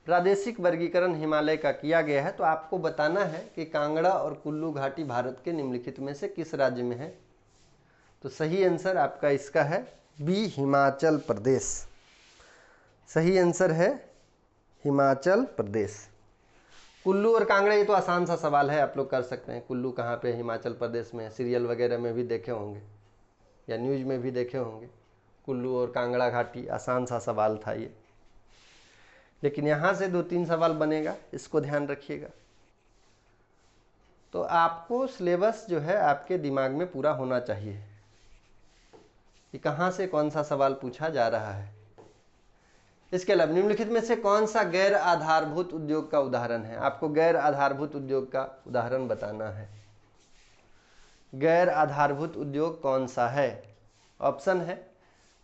प्रादेशिक वर्गीकरण हिमालय का किया गया है। तो आपको बताना है कि कांगड़ा और कुल्लू घाटी भारत के निम्नलिखित में से किस राज्य में है? तो सही आंसर आपका इसका है बी, हिमाचल प्रदेश। सही आंसर है हिमाचल प्रदेश। कुल्लू और कांगड़ा, ये तो आसान सा सवाल है, आप लोग कर सकते हैं। कुल्लू कहाँ पे? हिमाचल प्रदेश में, सीरियल वगैरह में भी देखे होंगे या न्यूज में भी देखे होंगे। कुल्लू और कांगड़ा घाटी, आसान सा सवाल था ये, लेकिन यहाँ से 2-3 सवाल बनेगा, इसको ध्यान रखिएगा। तो आपको सिलेबस जो है आपके दिमाग में पूरा होना चाहिए कि कहाँ से कौन सा सवाल पूछा जा रहा है। इसके अलावा निम्नलिखित में से कौन सा गैर आधारभूत उद्योग का उदाहरण है? आपको गैर आधारभूत उद्योग का उदाहरण बताना है। गैर आधारभूत उद्योग कौन सा है? ऑप्शन है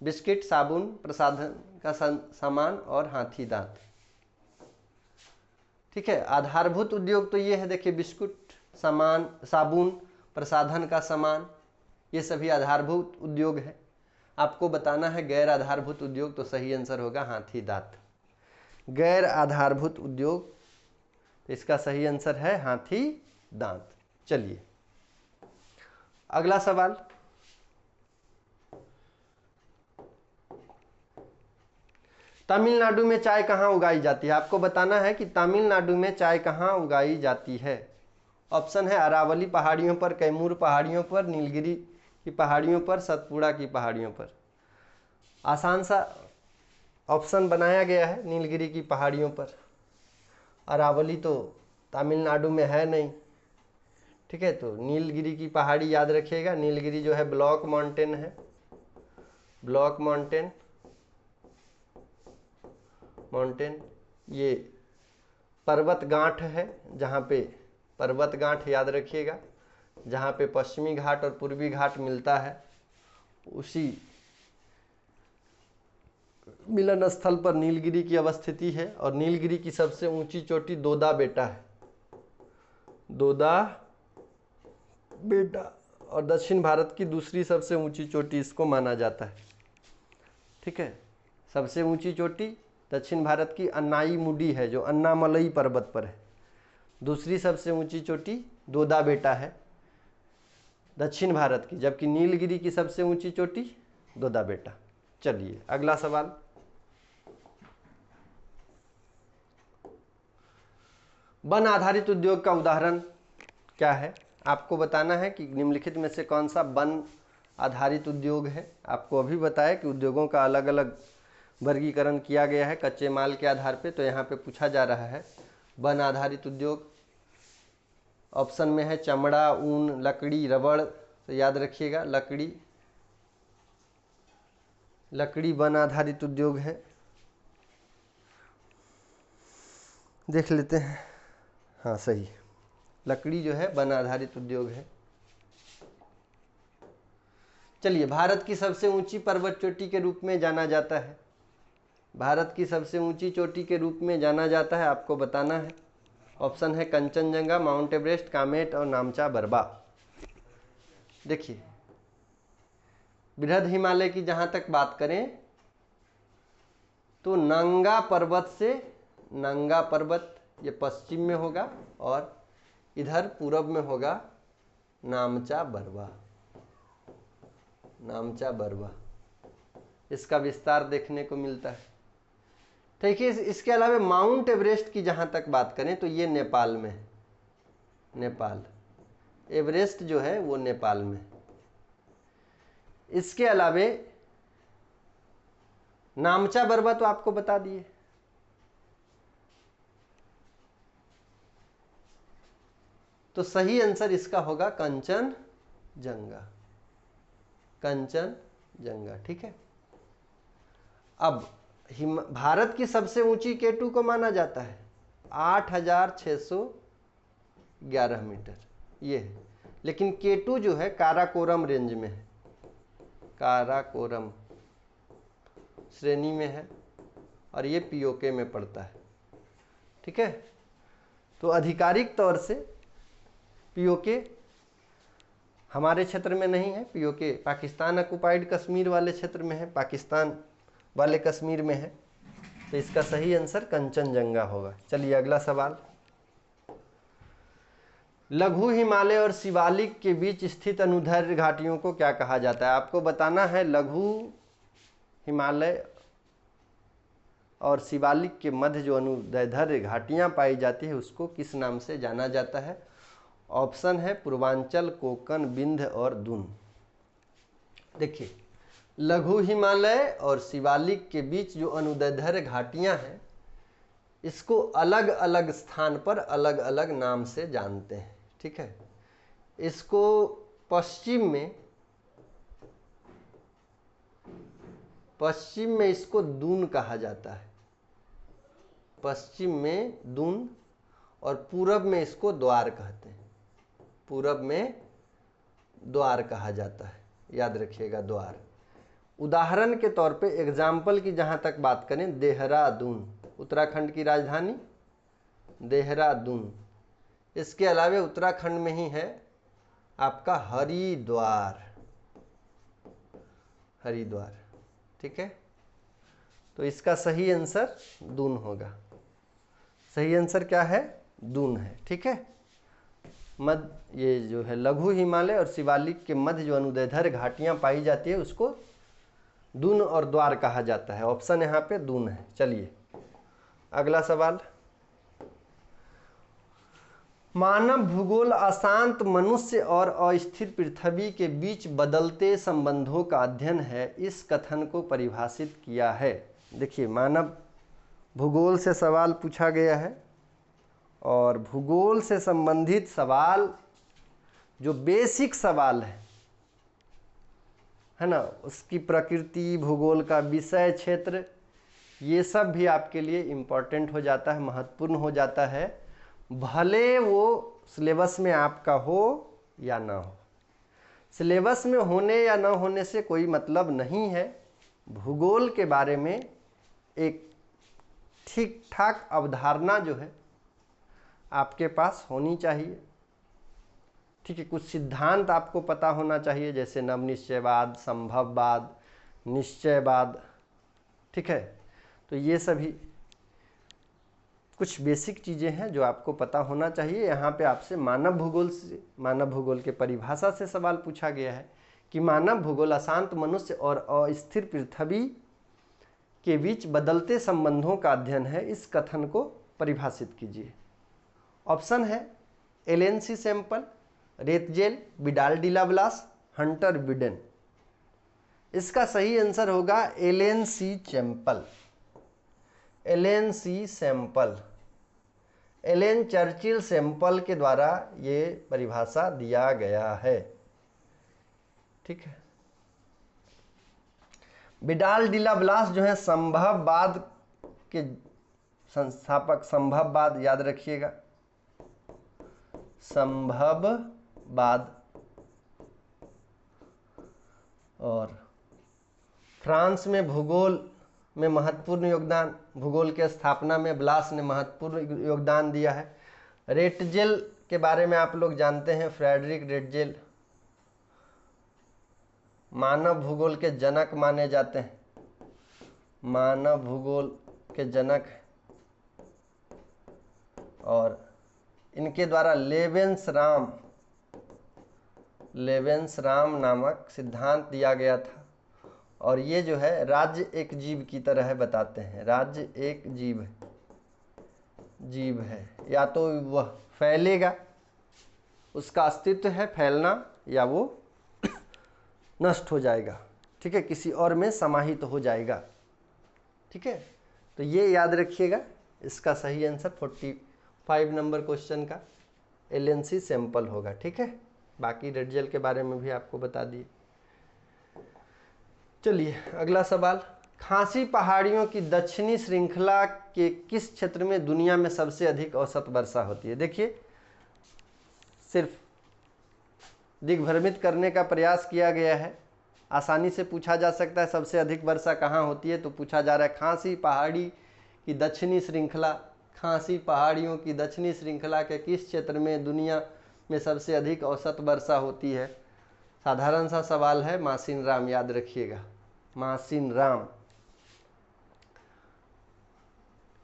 बिस्किट, साबुन, प्रसाधन का सामान और हाथी दांत। ठीक है, आधारभूत उद्योग तो ये है, देखिए, बिस्कुट, सामान, साबुन, प्रसाधन का सामान, ये सभी आधारभूत उद्योग है। आपको बताना है गैर आधारभूत उद्योग, तो सही आंसर होगा हाथी दांत। गैर आधारभूत उद्योग, तो इसका सही आंसर है हाथी दांत। चलिए अगला सवाल, तमिलनाडु में चाय कहाँ उगाई जाती है? आपको बताना है कि तमिलनाडु में चाय कहाँ उगाई जाती है। ऑप्शन है अरावली पहाड़ियों पर, कैमूर पहाड़ियों पर, नीलगिरी की पहाड़ियों पर, सतपुड़ा की पहाड़ियों पर। आसान सा ऑप्शन बनाया गया है, नीलगिरी की पहाड़ियों पर। अरावली तो तमिलनाडु में है नहीं। ठीक है, तो नीलगिरी की पहाड़ी याद रखिएगा। नीलगिरी जो है ब्लॉक माउंटेन है, ब्लॉक माउंटेन, माउंटेन ये पर्वत गांठ है, जहाँ पे पर्वत गांठ याद रखिएगा, जहाँ पे पश्चिमी घाट और पूर्वी घाट मिलता है, उसी मिलन स्थल पर नीलगिरी की अवस्थिति है। और नीलगिरी की सबसे ऊंची चोटी दोदा बेटा है, दोदा बेटा, और दक्षिण भारत की दूसरी सबसे ऊंची चोटी इसको माना जाता है। ठीक है, सबसे ऊंची चोटी दक्षिण भारत की अन्नाई मुडी है, जो अन्नामलई पर्वत पर है। दूसरी सबसे ऊंची चोटी दोदा बेटा है दक्षिण भारत की, जबकि नीलगिरी की सबसे ऊंची चोटी दोदा बेटा। चलिए अगला सवाल। वन आधारित उद्योग का उदाहरण क्या है? आपको बताना है कि निम्नलिखित में से कौन सा वन आधारित उद्योग है। आपको अभी बताया कि उद्योगों का अलग अलग वर्गीकरण किया गया है कच्चे माल के आधार पे, तो यहाँ पे पूछा जा रहा है वन आधारित उद्योग। ऑप्शन में है चमड़ा, ऊन, लकड़ी, रबड़। तो याद रखिएगा लकड़ी वन आधारित उद्योग है। देख लेते हैं, हाँ सही, लकड़ी जो है वन आधारित उद्योग है। चलिए, भारत की सबसे ऊंची पर्वत चोटी के रूप में जाना जाता है, भारत की सबसे ऊंची चोटी के रूप में जाना जाता है, आपको बताना है। ऑप्शन है कंचनजंगा, माउंट एवरेस्ट, कामेट और नामचा बरवा। देखिए, बृहद हिमालय की जहां तक बात करें तो नंगा पर्वत ये पश्चिम में होगा और इधर पूरब में होगा नामचा बरवा। इसका विस्तार देखने को मिलता है। देखिए, इसके अलावा माउंट एवरेस्ट की जहां तक बात करें तो ये नेपाल में है। नेपाल एवरेस्ट जो है वो नेपाल में। इसके अलावे नामचा बरवा तो आपको बता दिए। तो सही आंसर इसका होगा कंचनजंगा। ठीक है। अब भारत की सबसे ऊंची केटू को माना जाता है 8611 मीटर ये है, लेकिन केटू जो है काराकोरम रेंज में है, काराकोरम श्रेणी में है और ये पीओके में पड़ता है। ठीक है, तो आधिकारिक तौर से पीओके हमारे क्षेत्र में नहीं है, पीओके पाकिस्तान ऑक्युपाइड कश्मीर वाले क्षेत्र में है, पाकिस्तान वाले कश्मीर में है। तो इसका सही आंसर कंचनजंगा होगा। चलिए अगला सवाल। लघु हिमालय और शिवालिक के बीच स्थित अनुदैर्ध्य घाटियों को क्या कहा जाता है? आपको बताना है लघु हिमालय और शिवालिक के मध्य जो अनुदैर्ध्य घाटियां पाई जाती है उसको किस नाम से जाना जाता है? ऑप्शन है पूर्वांचल, कोकन, विंध्य और दून। देखिए, लघु हिमालय और शिवालिक के बीच जो अनुदैर्ध्य घाटियां हैं इसको अलग अलग स्थान पर अलग अलग नाम से जानते हैं। ठीक है, इसको पश्चिम में इसको दून कहा जाता है, पश्चिम में दून, और पूरब में इसको द्वार कहते हैं, पूरब में द्वार कहा जाता है। याद रखिएगा द्वार। उदाहरण के तौर पे एग्जाम्पल की जहां तक बात करें, देहरादून उत्तराखंड की राजधानी देहरादून। इसके अलावा उत्तराखंड में ही है आपका हरिद्वार। ठीक है, तो इसका सही आंसर दून होगा। सही आंसर क्या है? दून है। ठीक है, ये जो है लघु हिमालय और शिवालिक के मध्य जो अनुदैर्ध्य घाटियां पाई जाती है उसको दून और द्वार कहा जाता है। ऑप्शन यहाँ पे दून है। चलिए अगला सवाल। मानव भूगोल अशांत मनुष्य और अस्थिर पृथ्वी के बीच बदलते संबंधों का अध्ययन है, इस कथन को परिभाषित किया है। देखिए, मानव भूगोल से सवाल पूछा गया है और भूगोल से संबंधित सवाल जो बेसिक सवाल है ना, उसकी प्रकृति, भूगोल का विषय क्षेत्र, ये सब भी आपके लिए इम्पोर्टेंट हो जाता है, महत्वपूर्ण हो जाता है, भले वो सिलेबस में आपका हो या ना हो। सिलेबस में होने या ना होने से कोई मतलब नहीं है। भूगोल के बारे में एक ठीक ठाक अवधारणा जो है आपके पास होनी चाहिए। ठीक है, कुछ सिद्धांत आपको पता होना चाहिए, जैसे नवनिश्चयवाद, संभववाद, निश्चयवाद। ठीक है, तो ये सभी कुछ बेसिक चीज़ें हैं जो आपको पता होना चाहिए। यहाँ पे आपसे मानव भूगोल के परिभाषा से सवाल पूछा गया है कि मानव भूगोल अशांत मनुष्य और अस्थिर पृथ्वी के बीच बदलते संबंधों का अध्ययन है, इस कथन को परिभाषित कीजिए। ऑप्शन है Ellen C Semple, Ratzel, Vidal de Lablache, Hunter Biden. इसका सही आंसर होगा Ellen C Semple. Ellen C Semple, Ellen Churchill Semple के द्वारा ये परिभाषा दिया गया है। ठीक है। विडाल डी लाब्लास जो है संभववाद के संस्थापक, संभववाद याद रखिएगा, संभववाद, और फ्रांस में भूगोल में महत्वपूर्ण योगदान, भूगोल के स्थापना में ब्लास ने महत्वपूर्ण योगदान दिया है। रेटजेल के बारे में आप लोग जानते हैं, फ्रेडरिक रेटजेल मानव भूगोल के जनक माने जाते हैं, मानव भूगोल के जनक, और इनके द्वारा लेवेंस राम नामक सिद्धांत दिया गया था। और ये जो है राज्य एक जीव की तरह है बताते हैं, राज्य एक जीव है, या तो वह फैलेगा, उसका अस्तित्व है फैलना, या वो नष्ट हो जाएगा। ठीक है, किसी और में समाहित हो जाएगा। ठीक है, तो ये याद रखिएगा। इसका सही आंसर 45 नंबर क्वेश्चन का एलन सी सैंपल होगा। ठीक है, बाकी रेटजेल के बारे में भी आपको बता दिए। चलिए अगला सवाल, खासी पहाड़ियों की दक्षिणी श्रृंखला के किस क्षेत्र में दुनिया में सबसे अधिक औसत वर्षा होती है? देखिए, सिर्फ दिग्भ्रमित करने का प्रयास किया गया है। आसानी से पूछा जा सकता है सबसे अधिक वर्षा कहाँ होती है, तो पूछा जा रहा है खासी पहाड़ी की दक्षिणी श्रृंखला, खासी पहाड़ियों की दक्षिणी श्रृंखला के किस क्षेत्र में दुनिया में सबसे अधिक औसत वर्षा होती है। साधारण सा सवाल है, मासिनराम याद रखिएगा, मासिनराम।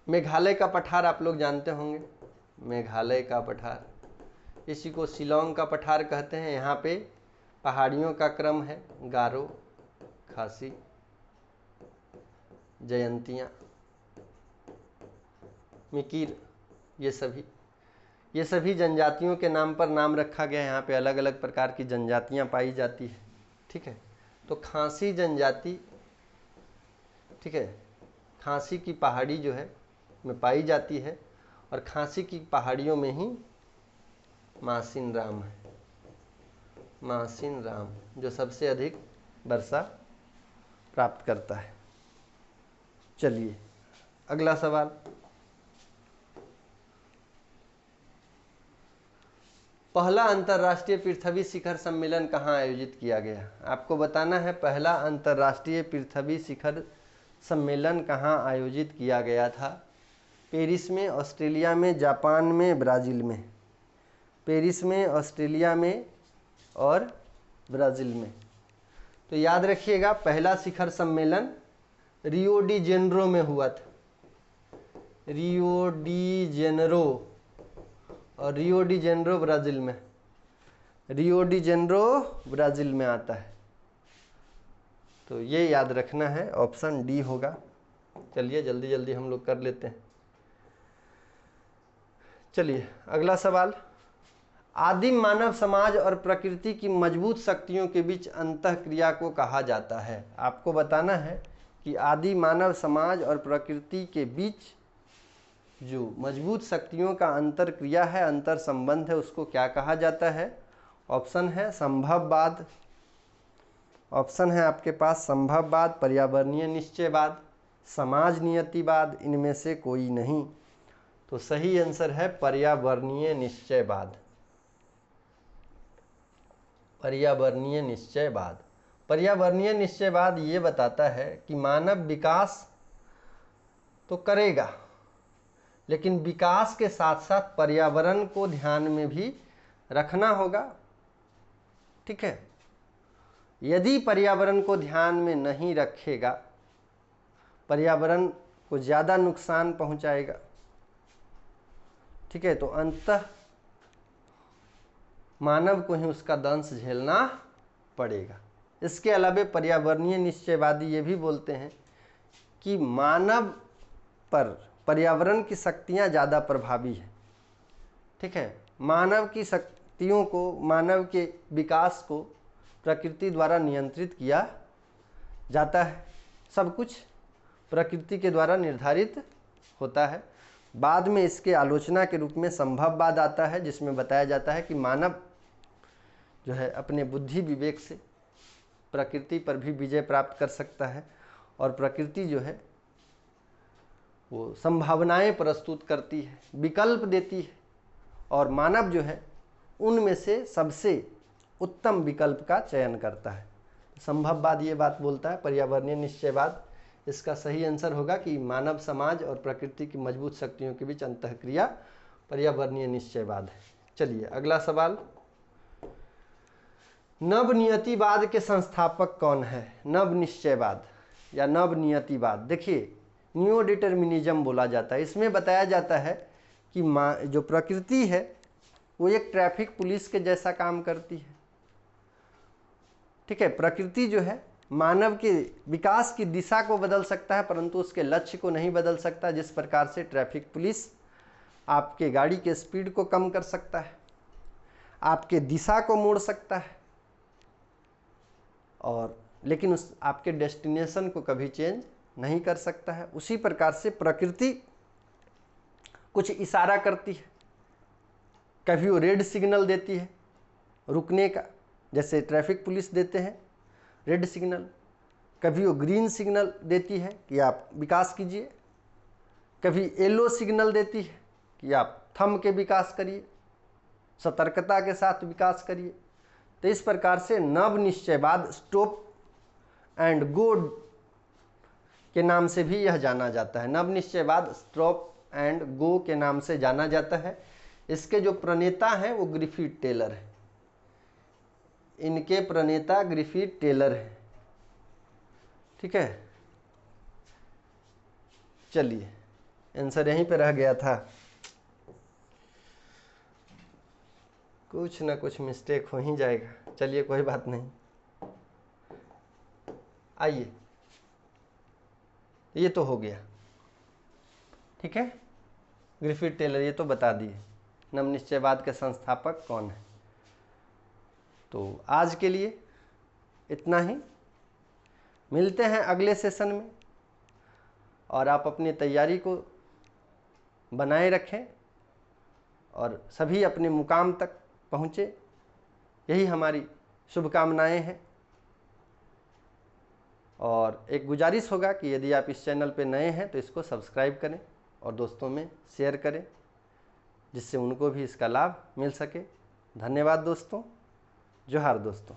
मेघालय का पठार आप लोग जानते होंगे, मेघालय का पठार, इसी को शिलोंग का पठार कहते हैं। यहाँ पे पहाड़ियों का क्रम है गारो, खासी, जयंतियाँ, मिकिर, ये सभी जनजातियों के नाम पर नाम रखा गया है। यहाँ पे अलग अलग प्रकार की जनजातियाँ पाई जाती है। ठीक है, तो खासी जनजाति, ठीक है, खासी की पहाड़ी जो है में पाई जाती है, और खासी की पहाड़ियों में ही मासिनराम है, मासिनराम जो सबसे अधिक वर्षा प्राप्त करता है। चलिए अगला सवाल, पहला अंतर्राष्ट्रीय पृथ्वी शिखर सम्मेलन कहाँ आयोजित किया गया? आपको बताना है पहला अंतर्राष्ट्रीय पृथ्वी शिखर सम्मेलन कहाँ आयोजित किया गया था। पेरिस में, ऑस्ट्रेलिया में, जापान में, ब्राज़ील में। पेरिस में, ऑस्ट्रेलिया में और ब्राज़ील में। तो याद रखिएगा पहला शिखर सम्मेलन रियो डी जेनेरो में हुआ था, रियो डी जेनेरो, और रियो डी जेनेरो ब्राज़ील में, रियो डी जेनेरो ब्राज़ील में आता है। तो ये याद रखना है, ऑप्शन डी होगा। चलिए जल्दी जल्दी हम लोग कर लेते हैं। चलिए अगला सवाल, आदिम मानव समाज और प्रकृति की मजबूत शक्तियों के बीच अंतःक्रिया को कहा जाता है। आपको बताना है कि आदि मानव समाज और प्रकृति के बीच जो मजबूत शक्तियों का अंतरक्रिया है, अंतर संबंध है, उसको क्या कहा जाता है। ऑप्शन है संभववाद, ऑप्शन है आपके पास संभववाद, पर्यावरणीय निश्चयवाद, समाज नियतिवाद, इनमें से कोई नहीं। तो सही आंसर है पर्यावरणीय निश्चयवाद, पर्यावरणीय निश्चयवाद। पर्यावरणीय निश्चयवाद ये बताता है कि मानव विकास तो करेगा, लेकिन विकास के साथ साथ पर्यावरण को ध्यान में भी रखना होगा। ठीक है, यदि पर्यावरण को ध्यान में नहीं रखेगा, पर्यावरण को ज़्यादा नुकसान पहुंचाएगा। ठीक है, तो अंततः मानव को ही उसका दंश झेलना पड़ेगा। इसके अलावा पर्यावरणीय निश्चयवादी ये भी बोलते हैं कि मानव पर पर्यावरण की शक्तियाँ ज़्यादा प्रभावी है। ठीक है, मानव की शक्तियों को, मानव के विकास को प्रकृति द्वारा नियंत्रित किया जाता है। सब कुछ प्रकृति के द्वारा निर्धारित होता है। बाद में इसके आलोचना के रूप में संभववाद आता है, जिसमें बताया जाता है कि मानव जो है अपने बुद्धि विवेक से प्रकृति पर भी विजय प्राप्त कर सकता है और प्रकृति जो है वो संभावनाएं प्रस्तुत करती है, विकल्प देती है और मानव जो है उनमें से सबसे उत्तम विकल्प का चयन करता है। संभववाद ये बात बोलता है। पर्यावरणीय निश्चयवाद, इसका सही आंसर होगा कि मानव समाज और प्रकृति की मजबूत शक्तियों के बीच अंतःक्रिया पर्यावरणीय निश्चयवाद है। चलिए अगला सवाल, नवनियतिवाद के संस्थापक कौन है? नवनिश्चयवाद या नवनियतिवाद, देखिए न्यू डिटर्मिनिज्म बोला जाता है। इसमें बताया जाता है कि जो प्रकृति है वो एक ट्रैफिक पुलिस के जैसा काम करती है। ठीक है, प्रकृति जो है मानव के विकास की दिशा को बदल सकता है परंतु उसके लक्ष्य को नहीं बदल सकता। जिस प्रकार से ट्रैफिक पुलिस आपके गाड़ी के स्पीड को कम कर सकता है, आपके दिशा को मोड़ सकता है और लेकिन उस आपके डेस्टिनेशन को कभी चेंज नहीं कर सकता है। उसी प्रकार से प्रकृति कुछ इशारा करती है। कभी वो रेड सिग्नल देती है रुकने का, जैसे ट्रैफिक पुलिस देते हैं रेड सिग्नल। कभी वो ग्रीन सिग्नल देती है कि आप विकास कीजिए, कभी येलो सिग्नल देती है कि आप थम के विकास करिए, सतर्कता के साथ विकास करिए। तो इस प्रकार से नवनिश्चयवाद, स्टॉप एंड गो के नाम से भी यह जाना जाता है। नवनिश्चयवाद स्टॉप एंड गो के नाम से जाना जाता है। इसके जो प्रणेता हैं वो ग्रिफिथ टेलर है। इनके प्रणेता ग्रिफिथ टेलर है। ठीक है, चलिए आंसर यहीं पे रह गया था। कुछ ना कुछ मिस्टेक हो ही जाएगा। चलिए कोई बात नहीं, आइए ये तो हो गया। ठीक है, ग्रिफिथ टेलर ये तो बता दिए। नवनिश्चयवाद के संस्थापक कौन है? तो आज के लिए इतना ही। मिलते हैं अगले सेशन में और आप अपनी तैयारी को बनाए रखें और सभी अपने मुकाम तक पहुँचे, यही हमारी शुभकामनाएं हैं। और एक गुजारिश होगा कि यदि आप इस चैनल पे नए हैं तो इसको सब्सक्राइब करें और दोस्तों में शेयर करें, जिससे उनको भी इसका लाभ मिल सके। धन्यवाद दोस्तों। जोहार दोस्तों।